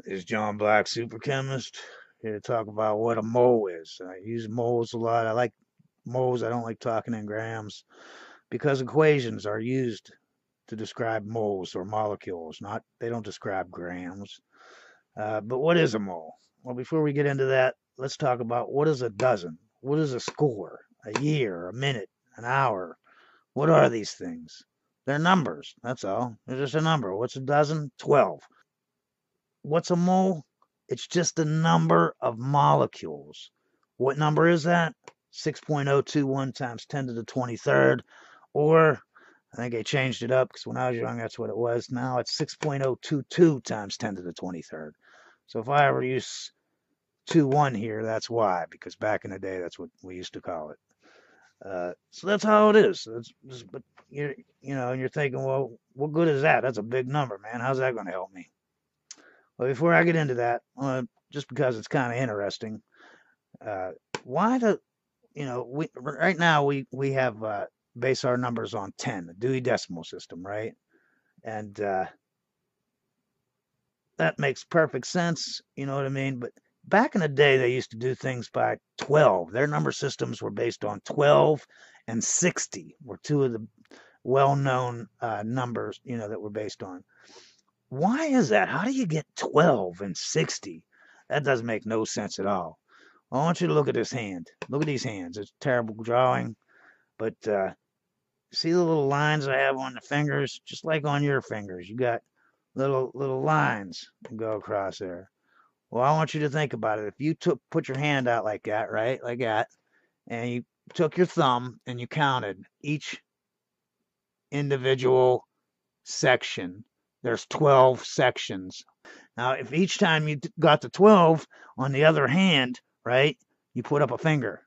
This is John Black, super chemist, here to talk about what a mole is. I use moles a lot. I like moles. I don't like talking in grams because equations are used to describe moles or molecules. Not they don't describe grams. But what is a mole? Well, before we get into that, let's talk about what is a dozen. What is a score? A year, a minute, an hour. What are these things? They're numbers. That's all. They're just a number. What's a dozen? 12. What's a mole? It's just the number of molecules. What number is that? 6.021 times 10 to the 23rd. Or, I think I changed it up because when I was young, that's what it was. Now it's 6.022 times 10 to the 23rd. So if I ever use 2-1 here, that's why, because back in the day, that's what we used to call it. So that's how it is. But and you're thinking, well, what good is that? That's a big number, man. How's that going to help me? Well, before I get into that, just because it's kind of interesting, uh, why the we right now we have base our numbers on 10, the Dewey Decimal System, right? And that makes perfect sense. You know what I mean? But back in the day, they used to do things by 12. Their number systems were based on 12 and 60, were two of the well-known numbers, that were based on. Why is that? How do you get 12 and 60? That doesn't make no sense at all. I want you to look at this hand. Look at these hands. It's a terrible drawing, but see the little lines I have on the fingers? Just like on your fingers. You got little lines that go across there. Well, I want you to think about it. If you put your hand out like that, right? Like that, and you took your thumb and you counted each individual section. There's 12 sections. Now, if each time you got to 12 on the other hand, right, you put up a finger.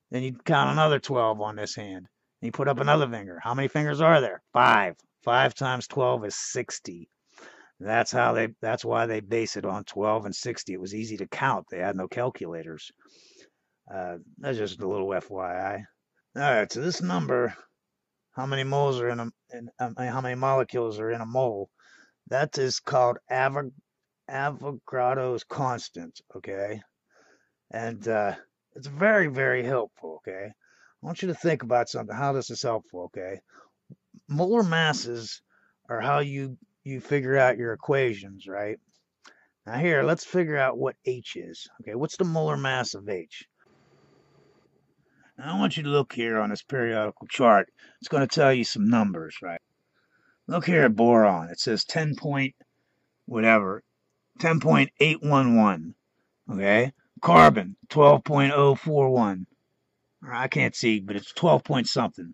Then you count another 12 on this hand. And you put up another finger. How many fingers are there? 5. 5 times 12 is 60. That's why they base it on 12 and 60. It was easy to count. They had no calculators. That's just a little FYI. All right, so this number, how many moles are how many molecules are in a mole? That is called Avogadro's constant, okay? And it's very, very helpful, okay? I want you to think about something, how this is helpful, okay? Molar masses are how you figure out your equations, right? Now here, let's figure out what H is, okay? What's the molar mass of H? Now I want you to look here on this periodical chart. It's going to tell you some numbers, right? Look here at boron. It says 10 point whatever, 10.811. Okay. Carbon, 12.041. I can't see, but it's 12 point something.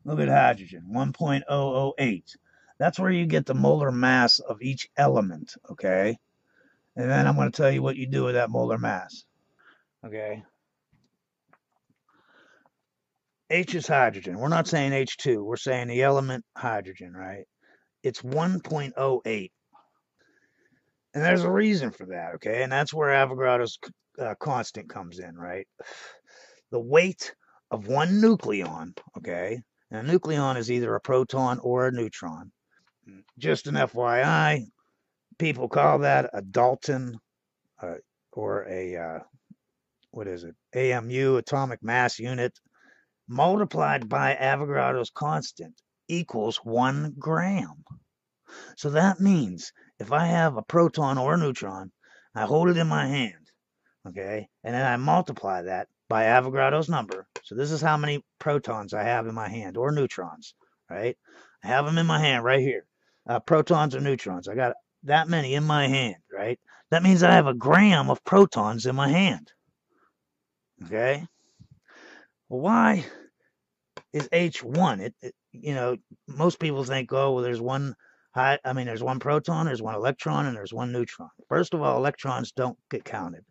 Look at hydrogen, 1.008. That's where you get the molar mass of each element. Okay. And then I'm going to tell you what you do with that molar mass. Okay. H is hydrogen. We're not saying H2. We're saying the element hydrogen, right? It's 1.08. And there's a reason for that, okay? And that's where Avogadro's constant comes in, right? The weight of one nucleon, okay? And a nucleon is either a proton or a neutron. Just an FYI, people call that a Dalton or a, what is it? AMU, atomic mass unit, multiplied by Avogadro's constant equals 1 gram. So that means if I have a proton or a neutron, I hold it in my hand, okay, and then I multiply that by Avogadro's number. So this is how many protons I have in my hand, or neutrons, right? I have them in my hand right here. Protons or neutrons. I got that many in my hand, right? That means I have a gram of protons in my hand, okay? Well, why is H1? Most people think, oh, well, there's one there's one proton, there's one electron, and there's one neutron. First of all, electrons don't get counted.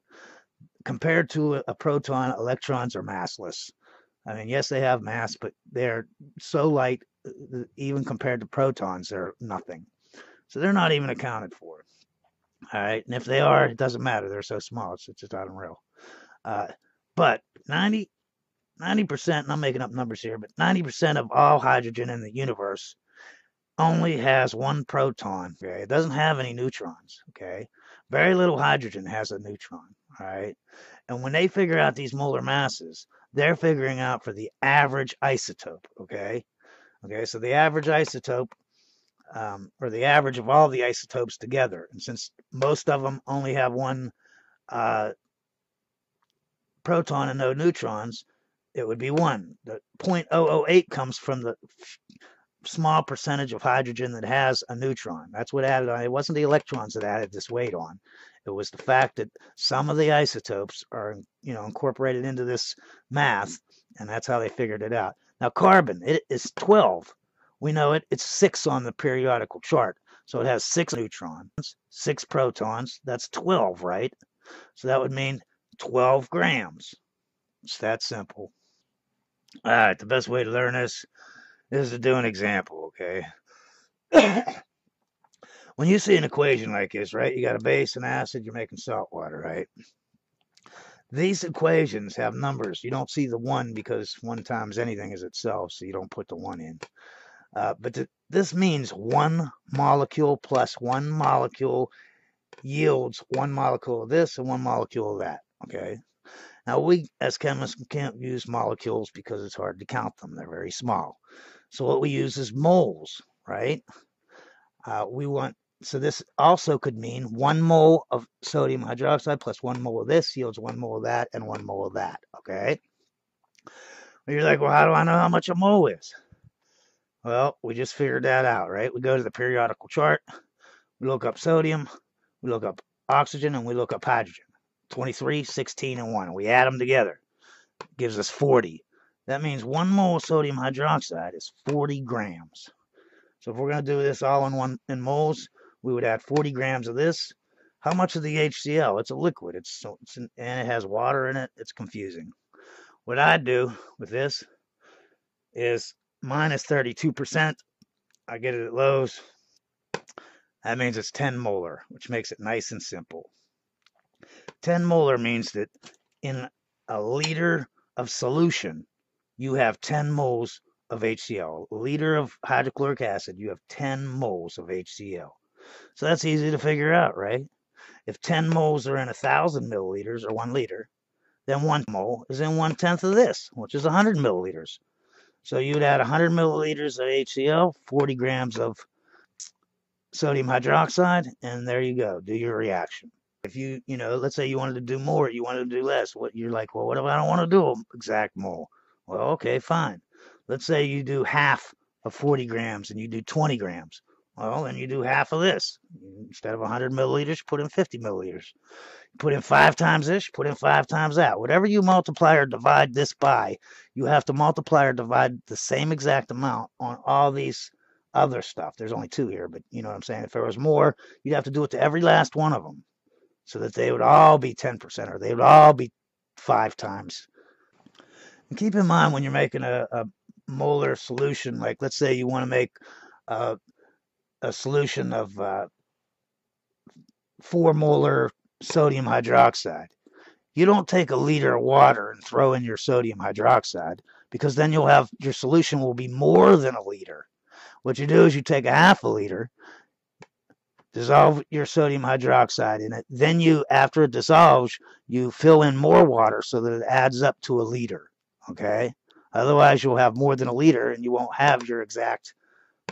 Compared to a proton, electrons are massless. I mean, yes, they have mass, but they're so light, even compared to protons, they're nothing. So they're not even accounted for. All right, and if they are, it doesn't matter. They're so small, it's just unreal. But 90%, and I'm making up numbers here, but 90% of all hydrogen in the universe only has one proton. Okay, it doesn't have any neutrons. Okay, very little hydrogen has a neutron. All right, and when they figure out these molar masses, they're figuring out for the average isotope. Okay, so the average isotope, or the average of all the isotopes together, and since most of them only have one uh, proton and no neutrons, it would be 1. The 0.008 comes from the small percentage of hydrogen that has a neutron. That's what added on. It wasn't the electrons that added this weight on. It was the fact that some of the isotopes are, incorporated into this math, and that's how they figured it out. Now, carbon, it is 12. We know it. It's 6 on the periodical chart. So it has 6 neutrons, 6 protons. That's 12, right? So that would mean 12 grams. It's that simple. All right, the best way to learn this is to do an example, okay? When you see an equation like this, right, you got a base and acid, you're making salt water, right? These equations have numbers. You don't see the 1 because 1 times anything is itself, so you don't put the 1 in. But this means 1 molecule plus 1 molecule yields 1 molecule of this and 1 molecule of that, okay? Now, we as chemists can't use molecules because it's hard to count them. They're very small. So what we use is moles, right? So this also could mean 1 mole of sodium hydroxide plus 1 mole of this yields 1 mole of that and 1 mole of that, okay? You're like, well, how do I know how much a mole is? Well, we just figured that out, right? We go to the periodical chart, we look up sodium, we look up oxygen, and we look up hydrogen. 23, 16, and 1. We add them together. It gives us 40. That means 1 mole of sodium hydroxide is 40 grams. So if we're going to do this all in moles, we would add 40 grams of this. How much of the HCl? It's a liquid. And it has water in it. It's confusing. What I do with this is minus 32%. I get it at Lowe's. That means it's 10 molar, which makes it nice and simple. 10 molar means that in a liter of solution, you have 10 moles of HCl. A liter of hydrochloric acid, you have 10 moles of HCl. So that's easy to figure out, right? If 10 moles are in 1,000 milliliters, or 1 liter, then 1 mole is in 1/10 of this, which is 100 milliliters. So you'd add 100 milliliters of HCl, 40 grams of sodium hydroxide, and there you go. Do your reaction. If let's say you wanted to do more, you wanted to do less. You're like, well, what if I don't want to do an exact mole? Well, okay, fine. Let's say you do half of 40 grams and you do 20 grams. Well, then you do half of this. Instead of 100 milliliters, put in 50 milliliters. Put in 5 times this, put in 5 times that. Whatever you multiply or divide this by, you have to multiply or divide the same exact amount on all these other stuff. There's only 2 here, but you know what I'm saying? If there was more, you'd have to do it to every last one of them so that they would all be 10% or they would all be 5 times. And keep in mind when you're making a molar solution, like let's say you want to make a solution of 4 molar sodium hydroxide. You don't take a liter of water and throw in your sodium hydroxide because then your solution will be more than a liter. What you do is you take a half a liter, dissolve your sodium hydroxide in it. Then after it dissolves, you fill in more water so that it adds up to a liter. Okay? Otherwise, you'll have more than a liter and you won't have your exact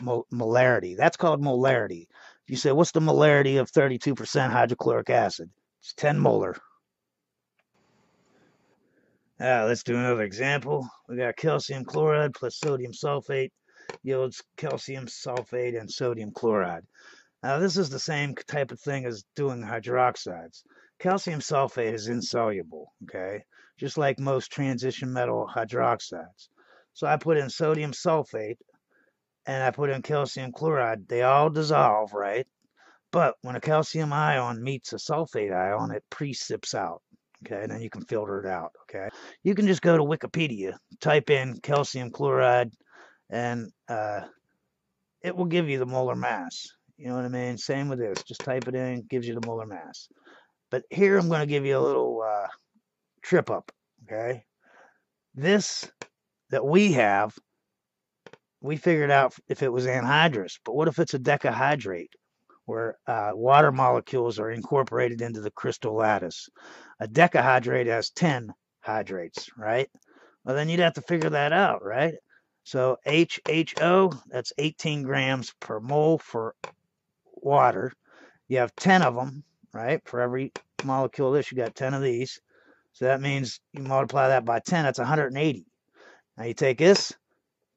molarity. That's called molarity. You say, what's the molarity of 32% hydrochloric acid? It's 10 molar. Let's do another example. We got calcium chloride plus sodium sulfate yields calcium sulfate and sodium chloride. Now, this is the same type of thing as doing hydroxides. Calcium sulfate is insoluble, okay? Just like most transition metal hydroxides. So I put in sodium sulfate and I put in calcium chloride. They all dissolve, right? But when a calcium ion meets a sulfate ion, it precipitates out, okay? And then you can filter it out, okay? You can just go to Wikipedia, type in calcium chloride, and it will give you the molar mass. You know what I mean? Same with this. Just type it in, gives you the molar mass. But here I'm going to give you a little trip up, okay? This that we have we figured out if it was anhydrous, but what if it's a decahydrate where water molecules are incorporated into the crystal lattice? A decahydrate has 10 hydrates, right? Well, then you'd have to figure that out, right? So HHO, that's 18 grams per mole for water. You have 10 of them, right? For every molecule of this, you got 10 of these. So that means you multiply that by 10, that's 180. Now you take this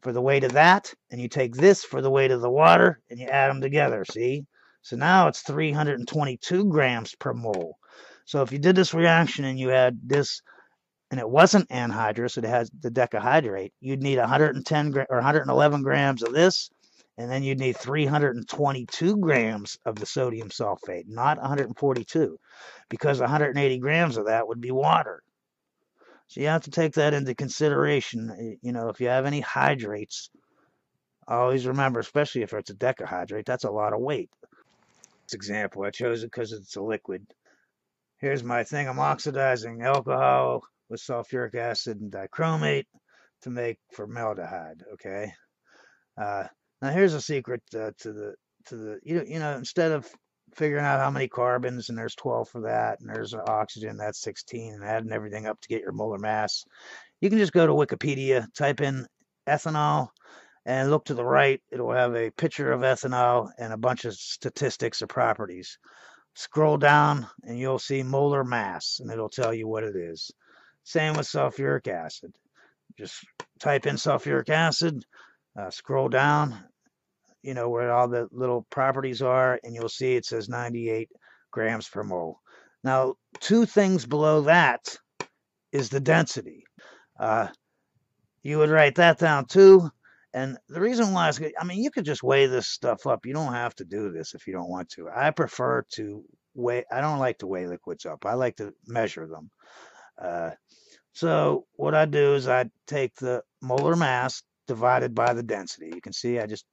for the weight of that, and you take this for the weight of the water, and you add them together, see? So now it's 322 grams per mole. So if you did this reaction and you had this, and it wasn't anhydrous, it has the decahydrate, you'd need 110 or 111 grams of this, and then you'd need 322 grams of the sodium sulfate, not 142, because 180 grams of that would be water. So you have to take that into consideration. You know, if you have any hydrates, always remember, especially if it's a decahydrate, that's a lot of weight. This example, I chose it because it's a liquid. Here's my thing. I'm oxidizing alcohol with sulfuric acid and dichromate to make formaldehyde. Okay. Now here's a secret to the you know instead of figuring out how many carbons and there's 12 for that and there's oxygen that's 16 and adding everything up to get your molar mass, you can just go to Wikipedia, type in ethanol, and look to the right. It'll have a picture of ethanol and a bunch of statistics or properties. Scroll down and you'll see molar mass, and it'll tell you what it is. Same with sulfuric acid. Just type in sulfuric acid, scroll down, you know, where all the little properties are, and you'll see it says 98 grams per mole. Now, two things below that is the density. You would write that down too. And the reason why is, I mean, you could just weigh this stuff up. You don't have to do this if you don't want to. I prefer to weigh, I don't like to weigh liquids up. I like to measure them. So what I do is I take the molar mass divided by the density. You can see I just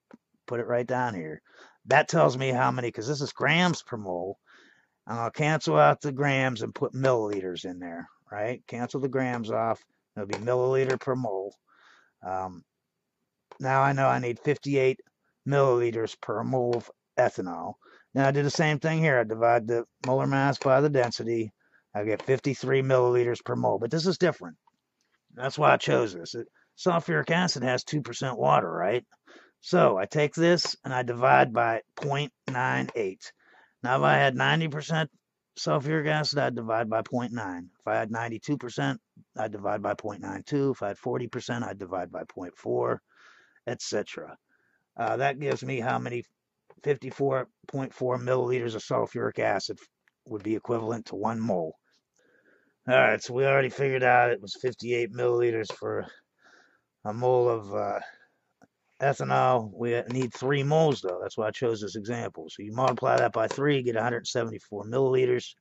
put it right down here. That tells me how many, because this is grams per mole. And I'll cancel out the grams and put milliliters in there, right? Cancel the grams off. It'll be milliliter per mole. Now I know I need 58 milliliters per mole of ethanol. Now I do the same thing here. I divide the molar mass by the density. I get 53 milliliters per mole, but this is different. That's why I chose this. Sulfuric acid has 2% water, right? So I take this and I divide by 0.98. Now if I had 90% sulfuric acid, I'd divide by 0.9. If I had 92%, I'd divide by 0.92. If I had 40%, I'd divide by 0.4, etc. That gives me how many 54.4 milliliters of sulfuric acid would be equivalent to 1 mole. All right, so we already figured out it was 58 milliliters for a mole of ethanol. We need 3 moles, though. That's why I chose this example. So you multiply that by 3, you get 174 milliliters.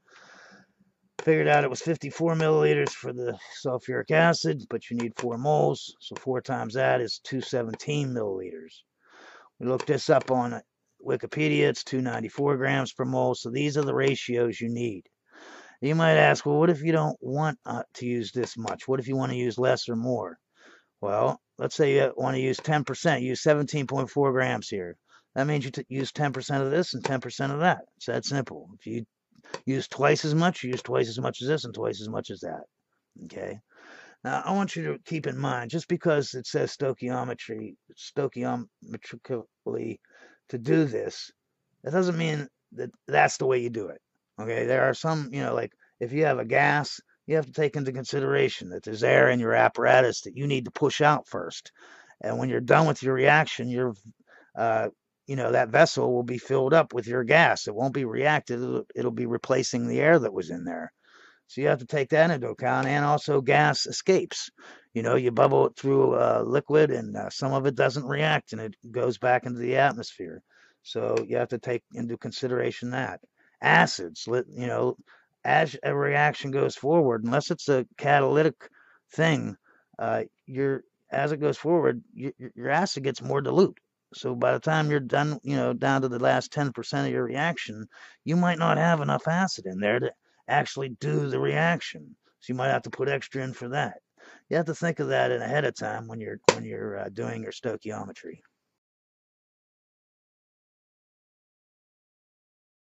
Figured out it was 54 milliliters for the sulfuric acid, but you need 4 moles. So 4 times that is 217 milliliters. We looked this up on Wikipedia. It's 294 grams per mole. So these are the ratios you need. You might ask, well, what if you don't want to use this much? What if you want to use less or more? Well, let's say you want to use 10%. Use 17.4 grams here. That means you use 10% of this and 10% of that. It's that simple. If you use twice as much, you use twice as much as this and twice as much as that. Okay? Now, I want you to keep in mind, just because it says stoichiometrically to do this, that doesn't mean that that's the way you do it. Okay, there are some, you know, like if you have a gas, you have to take into consideration that there's air in your apparatus that you need to push out first. And when you're done with your reaction, you know, that vessel will be filled up with your gas. It won't be reactive. It'll be replacing the air that was in there. So you have to take that into account, and also gas escapes. You know, you bubble it through a liquid, and some of it doesn't react, and it goes back into the atmosphere. So you have to take into consideration that. Acids, you know, as a reaction goes forward, unless it's a catalytic thing, as it goes forward, your acid gets more dilute. So by the time you're done, you know, down to the last 10% of your reaction, you might not have enough acid in there to actually do the reaction. So you might have to put extra in for that. You have to think of that ahead of time when you're doing your stoichiometry.